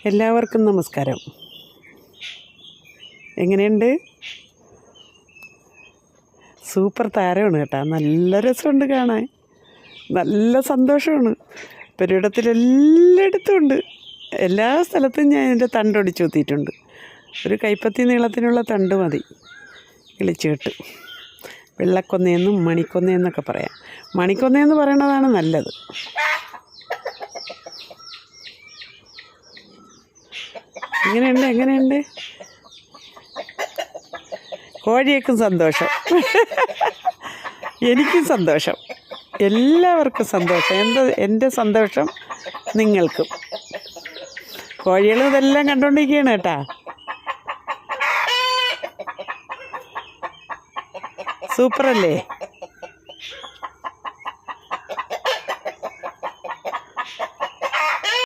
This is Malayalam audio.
എല്ലാവർക്കും നമസ്കാരം. എങ്ങനെയുണ്ട്? സൂപ്പർ താരമാണ് കേട്ടോ. നല്ല രസമുണ്ട് കാണാൻ, നല്ല സന്തോഷമാണ്. പെരുവിടത്തിലെല്ലായിടത്തും ഉണ്ട്. എല്ലാ സ്ഥലത്തും ഞാൻ എൻ്റെ തണ്ടൊടിച്ചു കുത്തിയിട്ടുണ്ട്. ഒരു കൈപ്പത്തി നീളത്തിനുള്ള തണ്ട് മതി കിളിച്ചേട്ട്. വെള്ളക്കൊന്നയെന്നും മണിക്കൊന്നയെന്നൊക്കെ പറയാം. മണിക്കൊന്നയെന്ന് പറയണതാണ് നല്ലത്. എങ്ങനെയുണ്ട്? കോഴിയേക്കും സന്തോഷം, എനിക്കും സന്തോഷം, എല്ലാവർക്കും സന്തോഷം. എൻ്റെ സന്തോഷം നിങ്ങൾക്കും. കോഴികളും ഇതെല്ലാം കണ്ടുകൊണ്ടിരിക്കുകയാണ് കേട്ടാ. സൂപ്പറല്ലേ?